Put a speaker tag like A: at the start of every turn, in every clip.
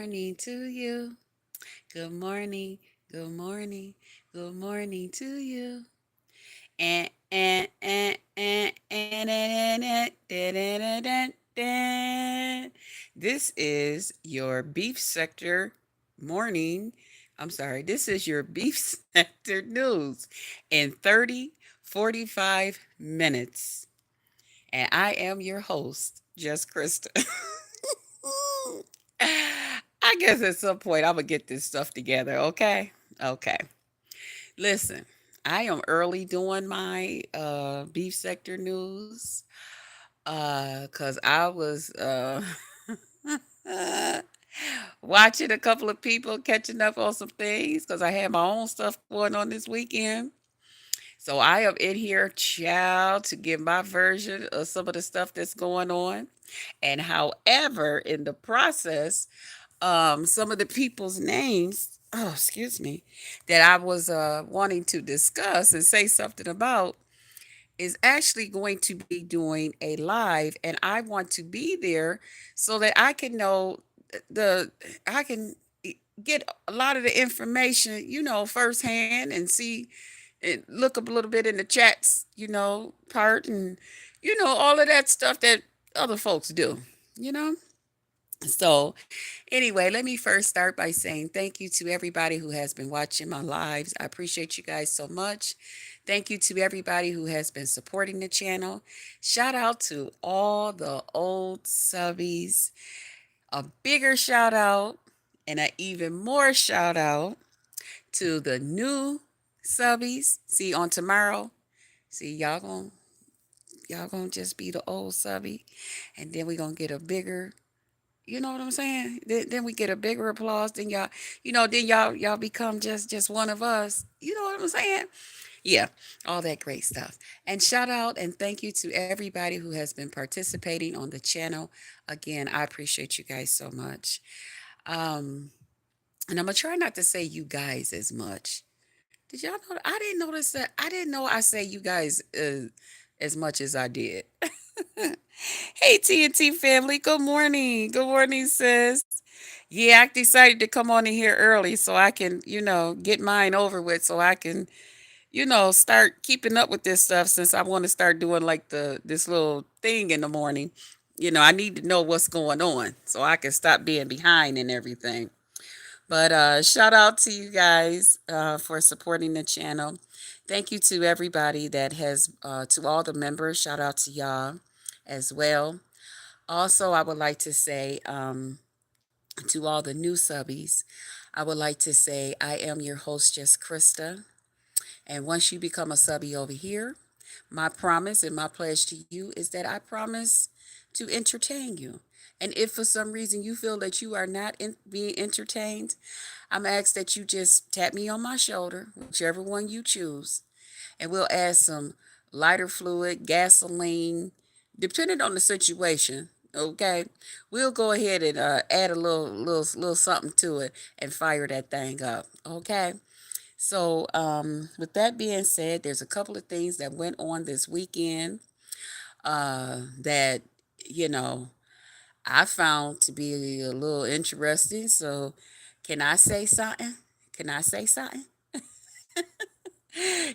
A: morning to you. Good morning, good morning, good morning to you. This is your beef sector morning. I'm sorry, this is your beef sector news in 30, 45 minutes. And I am your host, Just Krista. I guess at some point I'm gonna get this stuff together, okay? Okay. Listen, I am early doing my beef sector news cuz I was watching a couple of people catching up on some things cuz I had my own stuff going on this weekend. So I am in here, child, to give my version of some of the stuff that's going on. And however, in the process, some of the people's names, oh, excuse me, that I was wanting to discuss and say something about is actually going to be doing a live, and I want to be there so that I can know the I can get a lot of the information, firsthand and see and look up a little bit in the chats, part and all of that stuff that other folks do, you know. So, anyway, let me first start by saying thank you to everybody who has been watching my lives. I appreciate you guys so much. Thank you to everybody who has been supporting the channel. Shout out to all the old subbies. A bigger shout out and an even more shout out to the new subbies. See on tomorrow. See y'all gonna just be the old subby, and then we're gonna get a bigger. You know what I'm saying? Then we get a bigger applause. Then y'all, then y'all become just one of us. You know what I'm saying? Yeah, all that great stuff. And shout out and thank you to everybody who has been participating on the channel. Again, I appreciate you guys so much. Um, and I'm gonna try not to say you guys as much. Did y'all know? I didn't notice that. I didn't know I say you guys as much as I did. Hey TNT family, good morning. Good morning, sis. Yeah, I decided to come on in here early so I can, get mine over with so I can, start keeping up with this stuff since I want to start doing like this little thing in the morning. I need to know what's going on so I can stop being behind and everything. But shout out to you guys for supporting the channel. Thank you to everybody that to all the members, shout out to y'all as well. Also, I would like to say to all the new subbies, I would like to say I am your hostess, Krista. And once you become a subby over here, my promise and my pledge to you is that I promise to entertain you. And if for some reason you feel that you are not being entertained, I'm asked that you just tap me on my shoulder, whichever one you choose, and we'll add some lighter fluid, gasoline, depending on the situation. Okay, we'll go ahead and add a little something to it and fire that thing up. Okay. So, with that being said, there's a couple of things that went on this weekend that, you know, I found to be a little interesting. So, can I say something? Can I say something?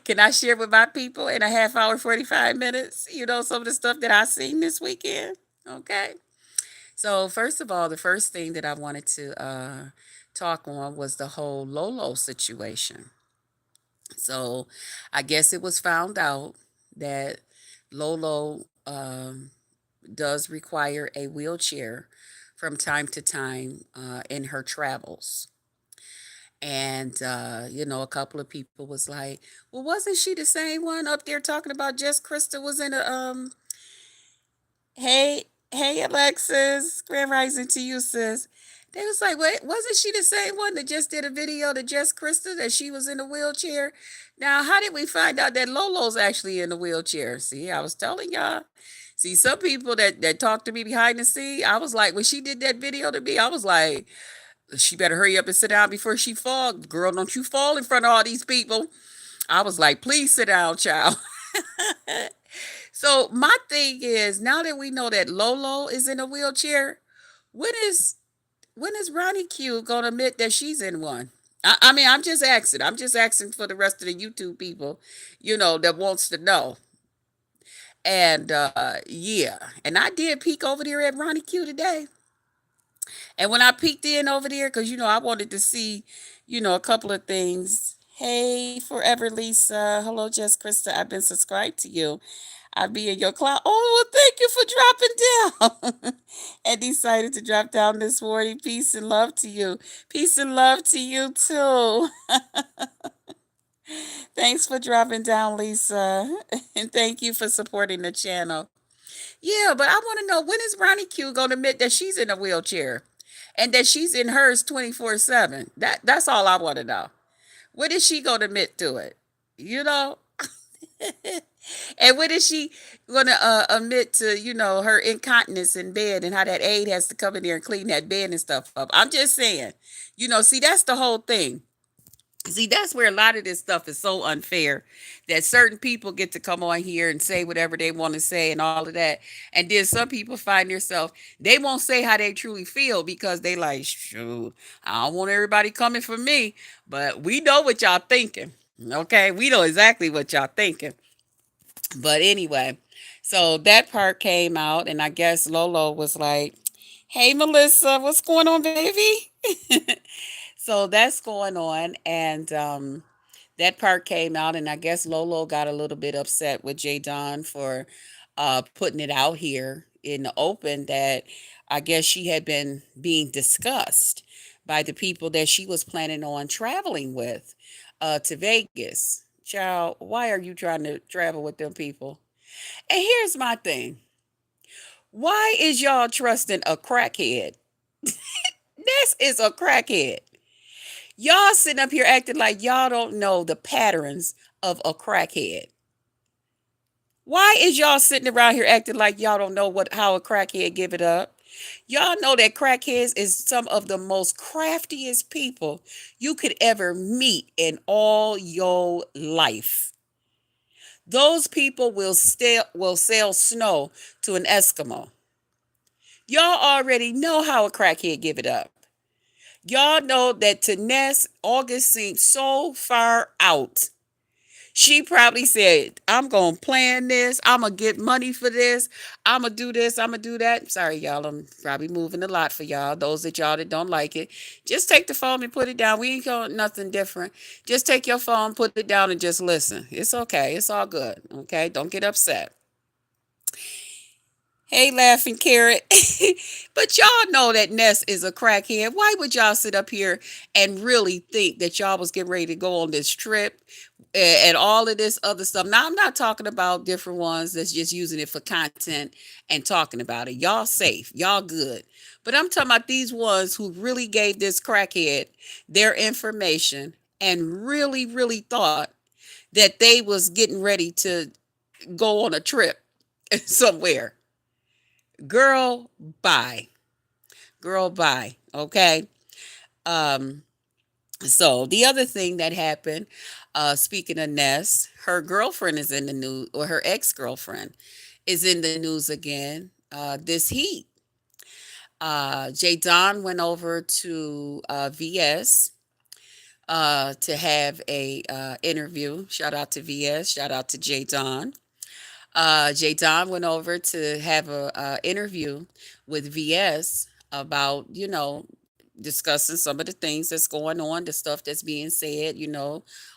A: Can I share with my people in a half hour, 45 minutes, some of the stuff that I seen this weekend? Okay. So, first of all, the first thing that I wanted to talk on was the whole Lolo situation. So I guess it was found out that Lolo does require a wheelchair from time to time in her travels. And, a couple of people was like, well, wasn't she the same one up there talking about Jess Krista was in a, hey, hey, Alexis, Grand Rising to you, sis. They was like, wait, wasn't she the same one that just did a video to Jess Krista that she was in a wheelchair? Now, how did we find out that Lolo's actually in a wheelchair? See, I was telling y'all. See, some people that talked to me behind the scene, I was like, when she did that video to me, I was like, she better hurry up and sit down before she fall. Girl, don't you fall in front of all these people. I was like, please sit down, child. So my thing is, now that we know that Lolo is in a wheelchair, when is when is Ronnie Q gonna admit that she's in one? I mean, I'm just asking. I'm just asking for the rest of the YouTube people, that wants to know. And yeah, and I did peek over there at Ronnie Q today. And when I peeked in over there, because I wanted to see, a couple of things. Hey, Forever Lisa. Hello, Jess Krista. I've been subscribed to you. I'll be in your cloud. Oh, well, thank you for dropping down. And decided to drop down this morning. Peace and love to you. Peace and love to you too. Thanks for dropping down, Lisa. And thank you for supporting the channel. Yeah, but I want to know, when is Ronnie Q going to admit that she's in a wheelchair and that she's in hers 24/7? That's all I want to know. When is she going to admit to it? You know? And when is she going to admit to, her incontinence in bed and how that aide has to come in there and clean that bed and stuff up? I'm just saying, see, that's the whole thing. See, that's where a lot of this stuff is so unfair, that certain people get to come on here and say whatever they want to say and all of that. And then some people find themselves, they won't say how they truly feel because they like, shoot, I don't want everybody coming for me. But we know what y'all thinking. Okay. We know exactly what y'all thinking. But anyway, so that part came out, and I guess Lolo was like, hey, Melissa, what's going on, baby? So that's going on. And that part came out, and I guess Lolo got a little bit upset with J Don for putting it out here in the open that I guess she had been being discussed by the people that she was planning on traveling with to Vegas. Child, why are you trying to travel with them people? And here's my thing. Why is y'all trusting a crackhead? This is a crackhead. Y'all sitting up here acting like y'all don't know the patterns of a crackhead. Why is y'all sitting around here acting like y'all don't know how a crackhead give it up? Y'all know that crackheads is some of the most craftiest people you could ever meet in all your life. Those people will sell snow to an Eskimo. Y'all already know how a crackhead give it up. Y'all know that to Ness, August seemed so far out. She probably said, I'm going to plan this. I'm going to get money for this. I'm going to do this. I'm going to do that. Sorry, y'all. I'm probably moving a lot for y'all. Those that y'all that don't like it. Just take the phone and put it down. We ain't going nothing different. Just take your phone, put it down, and just listen. It's okay. It's all good. Okay? Don't get upset. Hey, laughing carrot. But y'all know that Ness is a crackhead. Why would y'all sit up here and really think that y'all was getting ready to go on this trip and all of this other stuff? Now, I'm not talking about different ones that's just using it for content and talking about it. Y'all safe. Y'all good. But I'm talking about these ones who really gave this crackhead their information and really, really thought that they was getting ready to go on a trip somewhere. Girl, bye. Girl, bye. Okay. Um, so the other thing that happened, speaking of Ness, her girlfriend is in the news, or her ex-girlfriend is in the news again. This heat. Jay Don went over to VS to have a interview. Shout out to VS. Shout out to Jay Don. Jay Don went over to have a interview with VS about, discussing some of the things that's going on, the stuff that's being said,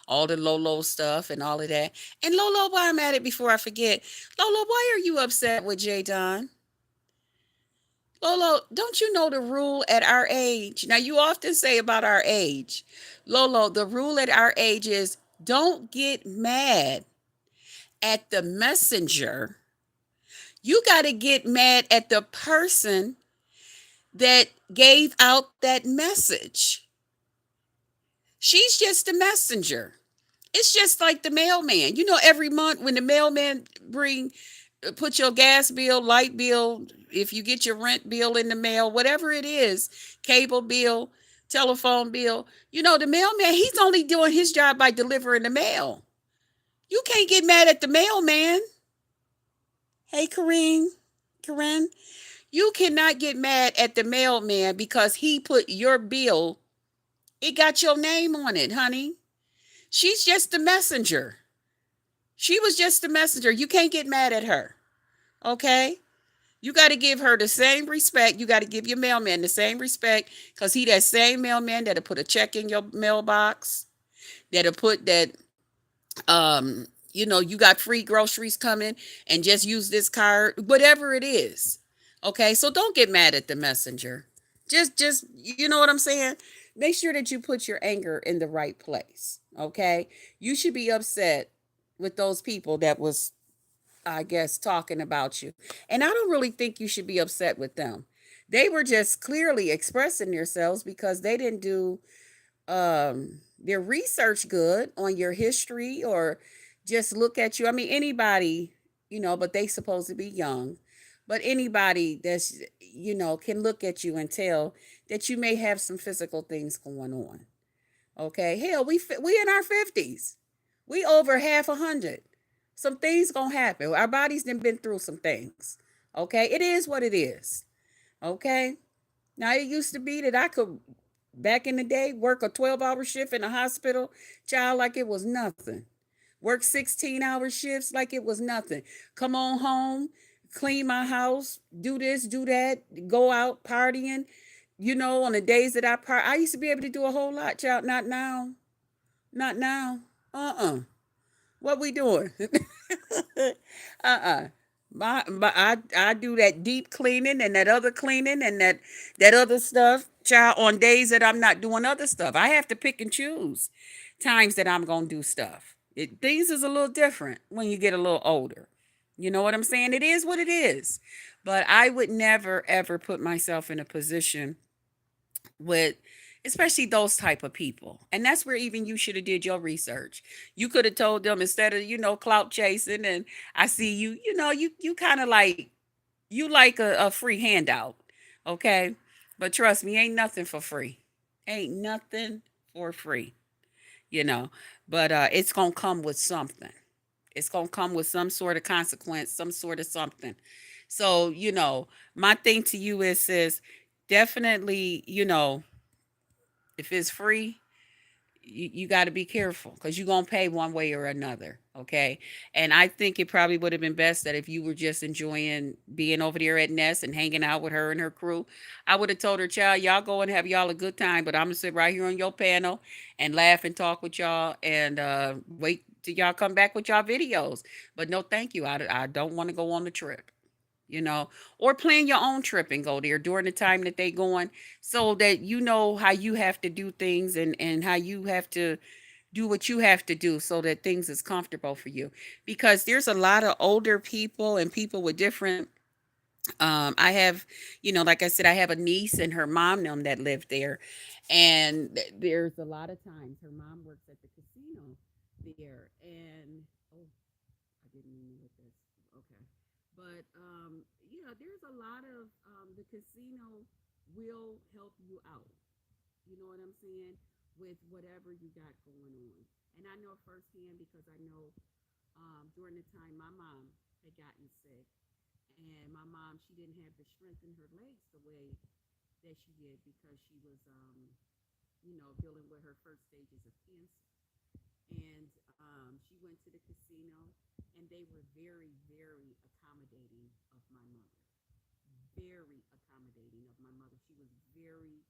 A: all the Lolo stuff and all of that. And Lolo, while I'm at it, before I forget, Lolo, why are you upset with Jay Don? Lolo, don't you know the rule at our age? Now, you often say about our age. Lolo, the rule at our age is don't get mad at the messenger. You got to get mad at the person that gave out that message. She's just a messenger. It's just like the mailman. Every month when the mailman put your gas bill, light bill, if you get your rent bill in the mail, whatever it is, cable bill, telephone bill, the mailman, he's only doing his job by delivering the mail. You can't get mad at the mailman. Hey, Corinne. You cannot get mad at the mailman because he put your bill, it got your name on it, honey. She's just the messenger. She was just the messenger. You can't get mad at her. Okay? You got to give her the same respect. You got to give your mailman the same respect because he that same mailman that'll put a check in your mailbox, that'll put that, you got free groceries coming and just use this card, whatever it is. Okay, so don't get mad at the messenger. Just you know what I'm saying? Make sure that you put your anger in the right place. Okay, you should be upset with those people that was, I guess, talking about you. And I don't really think you should be upset with them. They were just clearly expressing themselves because they didn't do their research good on your history or just look at you. I mean, anybody, but they supposed to be young. But anybody that's, can look at you and tell that you may have some physical things going on. Okay, hell, we in our 50s. We over half 100. Some things gonna happen. Our bodies done been through some things. Okay, it is what it is. Okay, now it used to be that I could, back in the day, work a 12-hour shift in a hospital, child, like it was nothing. Work 16-hour shifts like it was nothing. Come on home, clean my house, do this, do that, go out partying. On the days that I used to be able to do a whole lot, child. Not now. Not now. What we doing? uh-uh. I do that deep cleaning and that other cleaning and that other stuff, child, on days that I'm not doing other stuff. I have to pick and choose times that I'm gonna do stuff. Things is a little different when you get a little older. You know what I'm saying? It is what it is. But I would never ever put myself in a position with, especially those type of people. And that's where even you should have did your research. You could have told them, instead of, clout chasing, and I see you, you kind of like, you like a free handout. Okay, but trust me, ain't nothing for free. Ain't nothing for free. you know but it's gonna come with something. It's gonna come with some sort of consequence, some sort of something. So, my thing to you is definitely, if it's free, you got to be careful because you're going to pay one way or another. Okay. And I think it probably would have been best that if you were just enjoying being over there at Nest and hanging out with her and her crew, I would have told her, child, y'all go and have y'all a good time, but I'm going to sit right here on your panel and laugh and talk with y'all and wait till y'all come back with y'all videos. But no, thank you. I don't want to go on the trip, or plan your own trip and go there during the time that they going, so that you know how you have to do things, and how you have to do what you have to do so that things is comfortable for you, because there's a lot of older people and people with different, I have, like I said, I have a niece and her mom them that live there, and there's a lot of times her mom works at the casino there, and oh, I didn't mean to hit this. Okay. But yeah, there's a lot of the casino will help you out. You know what I'm saying? With whatever you got going on. And I know firsthand because I know during the time my mom had gotten sick, and my mom, she didn't have the strength in her legs the way that she did because she was, dealing with her first stages of cancer. And she went to the casino, and they were very, very accommodating of my mother. Very accommodating of my mother. She was very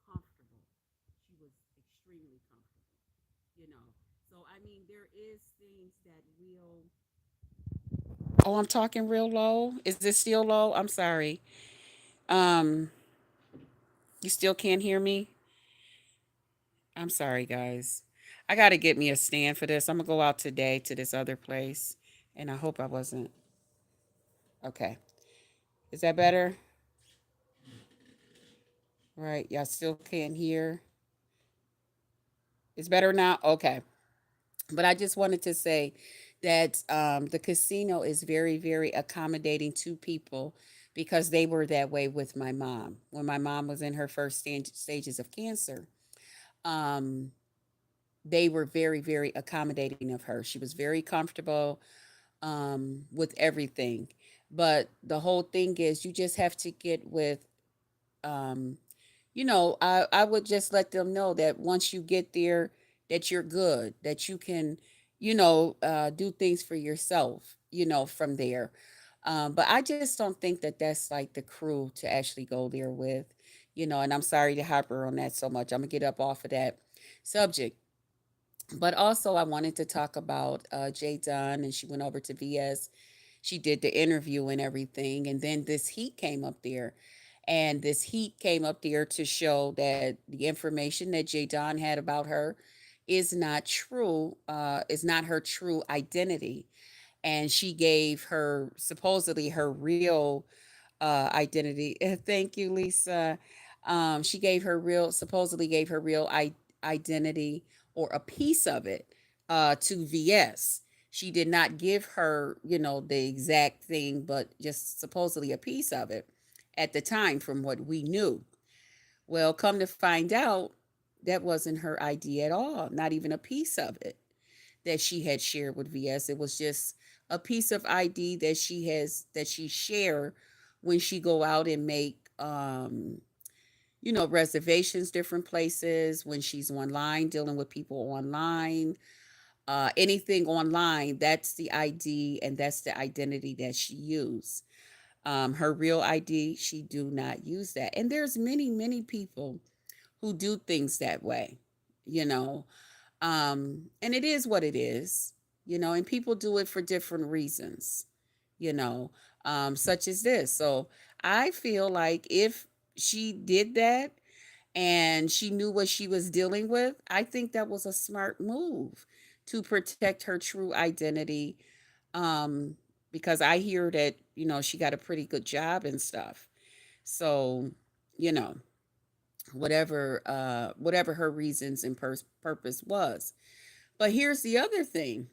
A: comfortable. She was extremely comfortable, you know. So, I mean, there is things that will. Oh, I'm talking real low. Is this still low? I'm sorry. Um, you still can't hear me? I'm sorry, guys. I got to get me a stand for this. I'm going to go out today to this other place. And I hope I wasn't. Okay. Is that better? Right. Y'all still can't hear. It's better now? Okay. But I just wanted to say that the casino is very, very accommodating to people because they were that way with my mom. When my mom was in her first stages of cancer, um, they were very, very accommodating of her. She was very comfortable with everything. But the whole thing is you just have to get with, um, I would just let them know that once you get there, that you're good, that you can, do things for yourself, from there. But I just don't think that that's like the crew to actually go there with, and I'm sorry to harper on that so much. I'm going to get up off of that subject. But also, I wanted to talk about Jay Dunn, and she went over to VS. She did the interview and everything, and then this heat came up there, and this heat came up there to show that the information that Jay Don had about her is not true. Is not her true identity, and she gave her supposedly her real identity. Thank you, Lisa. She gave her real, supposedly gave her real identity or a piece of it to VS. She did not give her, the exact thing, but just supposedly a piece of it at the time from what we knew. Well, come to find out, that wasn't her idea at all, not even a piece of it that she had shared with VS. It was just a piece of ID that she share when she go out and make reservations different places, when she's online dealing with people online, anything online. That's the ID and that's the identity that she used. Her real ID, she do not use that. And there's many people who do things that way, you know. And it is what it is, and people do it for different reasons, you know, such as this. So I feel like if she did that and she knew what she was dealing with, I think that was a smart move to protect her true identity. Um, because I hear that, she got a pretty good job and stuff. So, you know, whatever her reasons and purpose was. But here's the other thing.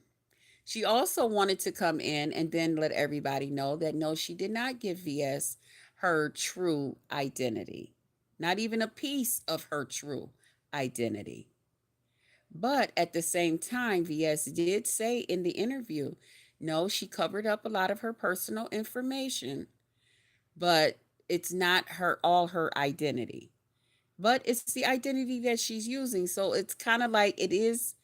A: She also wanted to come in and then let everybody know that no, she did not give VS her true identity, not even a piece of her true identity. But at the same time, VS did say in the interview, no, she covered up a lot of her personal information, but it's not her identity. But it's the identity that she's using. So it's kind of like it is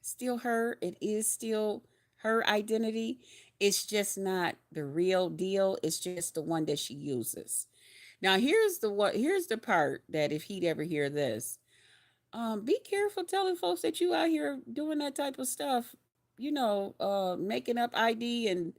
A: still her. It is still her identity. It's just not the real deal. It's just the one that she uses. Now here's the part that if he'd ever hear this, be careful telling folks that you out here doing that type of stuff. Making up ID and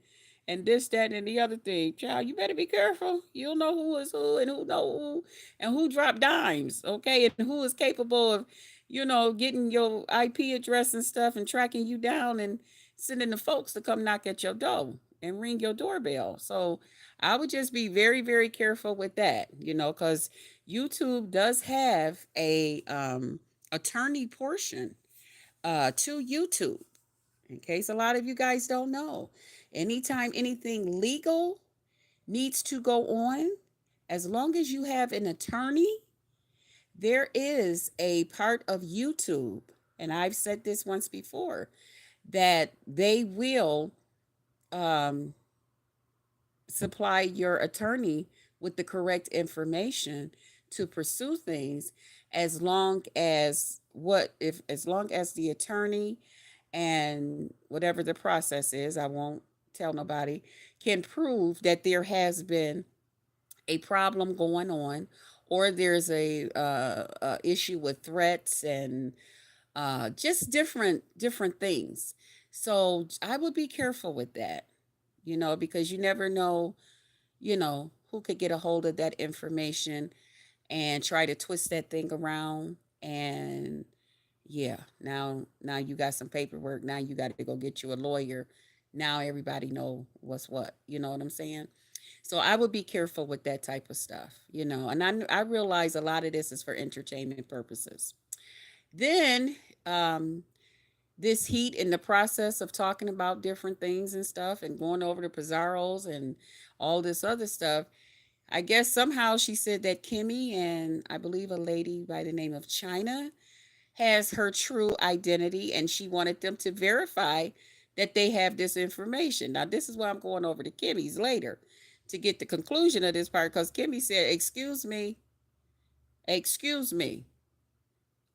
A: this, that, and the other thing. Child, you better be careful. You'll know who is who and who know who and who dropped dimes, okay, and who is capable of, getting your IP address and stuff and tracking you down and sending the folks to come knock at your door and ring your doorbell. So I would just be very, very careful with that, because YouTube does have a attorney portion to YouTube. In case a lot of you guys don't know, anytime anything legal needs to go on, as long as you have an attorney, there is a part of YouTube, and I've said this once before, that they will um, supply your attorney with the correct information to pursue things, as long as as long as the attorney and whatever the process is, I won't tell nobody, can prove that there has been a problem going on, or there's a issue with threats and just different things. So I would be careful with that, because you never know, who could get a hold of that information and try to twist that thing around. And yeah, now you got some paperwork. Now you got to go get you a lawyer. Now everybody know what's what. You know what I'm saying? So I would be careful with that type of stuff, And I realize a lot of this is for entertainment purposes. Then this heat in the process of talking about different things and stuff and going over the Pizarros and all this other stuff, I guess somehow she said that Kimmie and I believe a lady by the name of China has her true identity, and she wanted them to verify that they have this information. Now, this is why I'm going over to Kimmie's later. to get the conclusion of this part because Kimmie said, excuse me,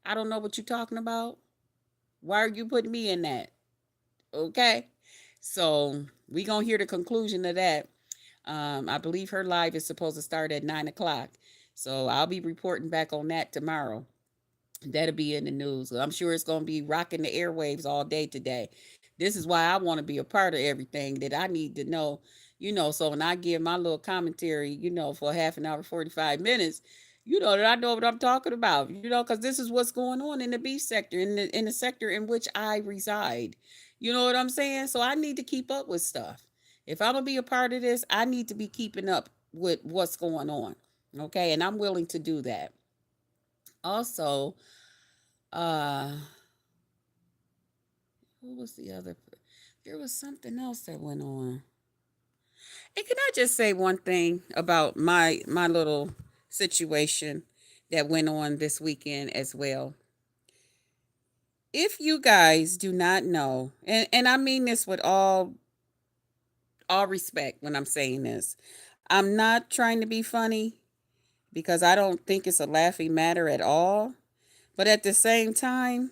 A: I don't know what you're talking about. Why are you putting me in that? Okay. So we gonna hear the conclusion of that. I believe her live is supposed to start at 9 o'clock. So I'll be reporting back on that tomorrow. That'll be in the news. I'm sure it's going to be rocking the airwaves all day today. This is why I want to be a part of everything that I need to know, so when I give my little commentary, for half an hour, 45 minutes, that I know what I'm talking about, because this is what's going on in the beef sector, in the sector in which I reside. You know what I'm saying? So I need to keep up with stuff. If I'm going to be a part of this, I need to be keeping up with what's going on. Okay. And I'm willing to do that. Also, uh, what was the other? There was something else that went on. And can I just say one thing about my little situation that went on this weekend as well? If you guys do not know, and I mean this with all respect when I'm saying this, I'm not trying to be funny because I don't think it's a laughing matter at all. But at the same time,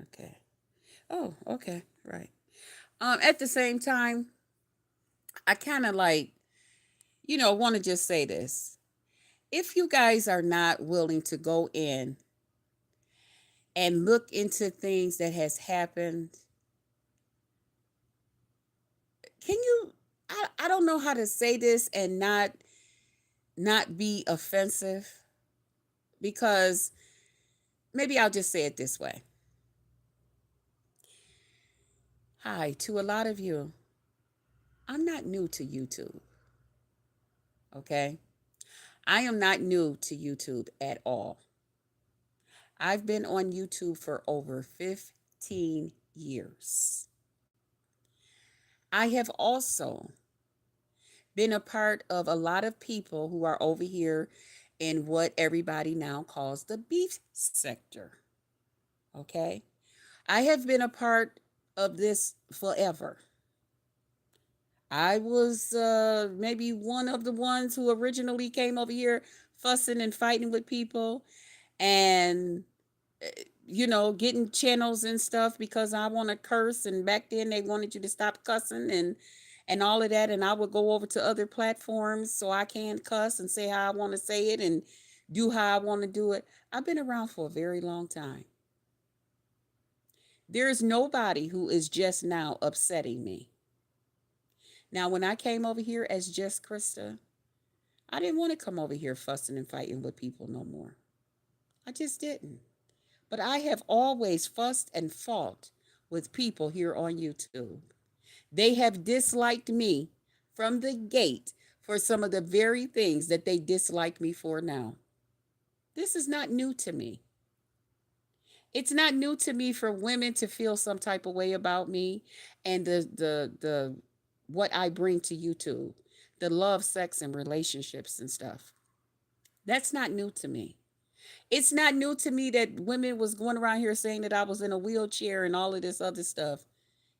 A: okay. Oh, okay, right. At the same time, I kind of like, want to just say this. If you guys are not willing to go in and look into things that has happened, can you I don't know how to say this and not be offensive because maybe I'll just say it this way. Hi, to a lot of you, I'm not new to YouTube, okay? I am not new to YouTube at all. I've been on YouTube for over 15 years. I have also been a part of a lot of people who are over here in what everybody now calls the beef sector. Okay. I have been a part of this forever. I was maybe one of the ones who originally came over here fussing and fighting with people and getting channels and stuff because I want to curse. And back then they wanted you to stop cussing and all of that. And I would go over to other platforms so I can cuss and say how I want to say it and do how I want to do it. I've been around for a very long time. There's nobody who is just now upsetting me. Now, when I came over here as just Krista, I didn't want to come over here fussing and fighting with people no more. I just didn't. But I have always fussed and fought with people here on YouTube. They have disliked me from the gate for some of the very things that they dislike me for now. This is not new to me. It's not new to me for women to feel some type of way about me and the what I bring to YouTube, the love, sex, and relationships and stuff. That's not new to me. It's not new to me that women was going around here saying that I was in a wheelchair and all of this other stuff.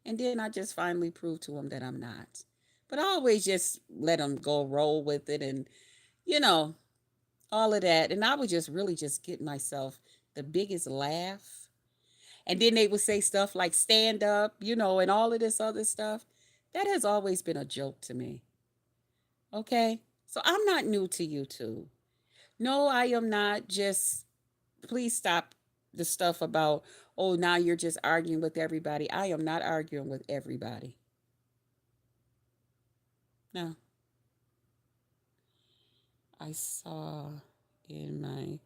A: And then I just finally proved to them that I'm not. But I always just let them go roll with it and, you know, all of that. And I would just really just get myself the biggest laugh. And then they would say stuff like stand up, and all of this other stuff. That has always been a joke to me. Okay? So I'm not new to YouTube. No, I am not. Just please stop the stuff about, oh, now you're just arguing with everybody. I am not arguing with everybody. No. I saw in my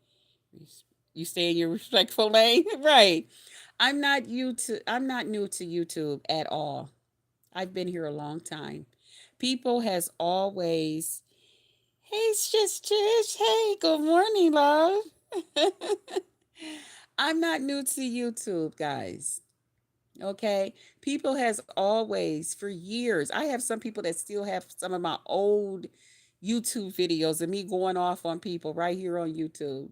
A: you stay in your respectful lane, right? I'm not new to YouTube at all. I've been here a long time. People has always, hey, it's just Trish. Hey, good morning, love. I'm not new to YouTube, guys. Okay. People has always for years. I have some people that still have some of my old YouTube videos of me going off on people right here on YouTube.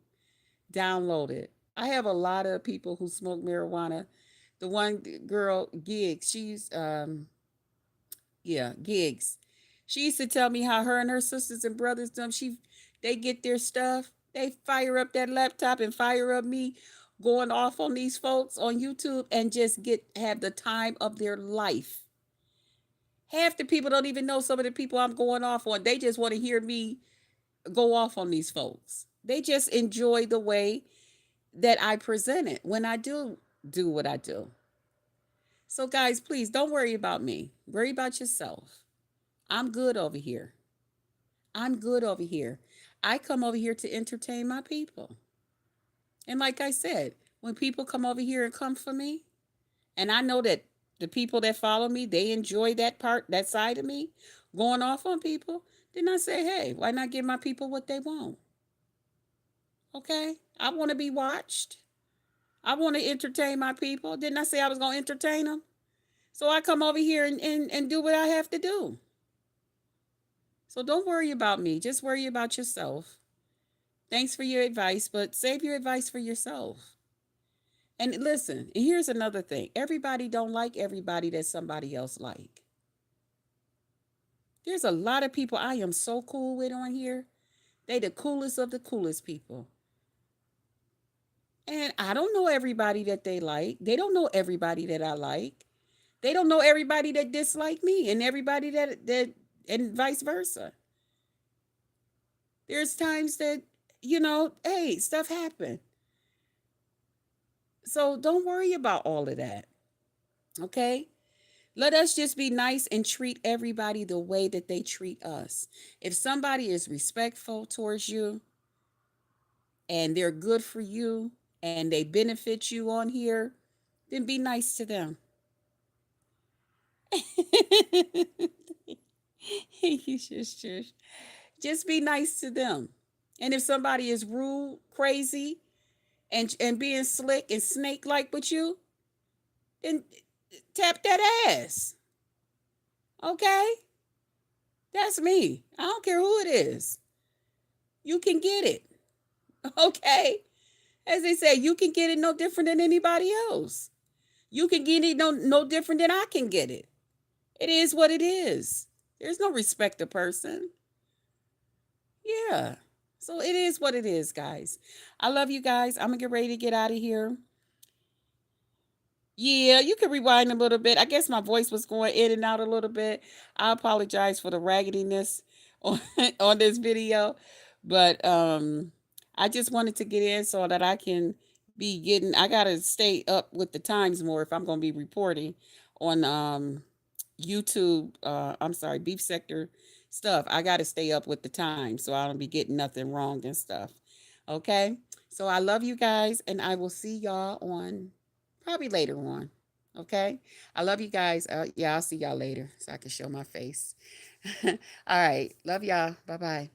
A: Download it. I have a lot of people who smoke marijuana The one girl, Gigs, yeah, Gigs. She used to tell me how her and her sisters and brothers, they get their stuff, they fire up that laptop and fire up me going off on these folks on YouTube and just have the time of their life. Half the people don't even know some of the people I'm going off on. They just want to hear me go off on these folks. They just enjoy the way that I present it when I do what I do. So, guys, please don't worry about me. Worry about yourself. I'm good over here. I'm good over here. I come over here to entertain my people. And like I said, when people come over here and come for me, and I know that the people that follow me, they enjoy that side of me, going off on people, then I say, hey, why not give my people what they want? Okay? I want to be watched. I want to entertain my people. Didn't I say I was going to entertain them? So I come over here and do what I have to do. So don't worry about me. Just worry about yourself. Thanks for your advice, but save your advice for yourself. And listen, and here's another thing. Everybody don't like everybody that somebody else like. There's a lot of people I am so cool with on here. They the coolest of the coolest people. And I don't know everybody that they like. They don't know everybody that I like. They don't know everybody that dislike me and everybody that and vice versa. There's times that, hey, stuff happen. So don't worry about all of that. Okay? Let us just be nice and treat everybody the way that they treat us. If somebody is respectful towards you and they're good for you and they benefit you on here, then be nice to them. Just be nice to them. And if somebody is rude, crazy, and being slick and snake like with you, then tap that ass. Okay? That's me. I don't care who it is. You can get it. Okay? As they say, you can get it no different than anybody else. You can get it no different than I can get it. It is what it is. There's no respect of person. Yeah. So it is what it is, guys. I love you guys. I'm going to get ready to get out of here. Yeah, you can rewind a little bit. I guess my voice was going in and out a little bit. I apologize for the raggediness on, on this video, but I just wanted to get in so that I can be getting. I gotta stay up with the times more if I'm going to be reporting on YouTube. I'm sorry, beef sector stuff. I got to stay up with the times so I don't be getting nothing wrong and stuff. Okay, so I love you guys, and I will see y'all on probably later on. Okay. I love you guys. Yeah, I'll see y'all later so I can show my face. All right. Love y'all. Bye bye.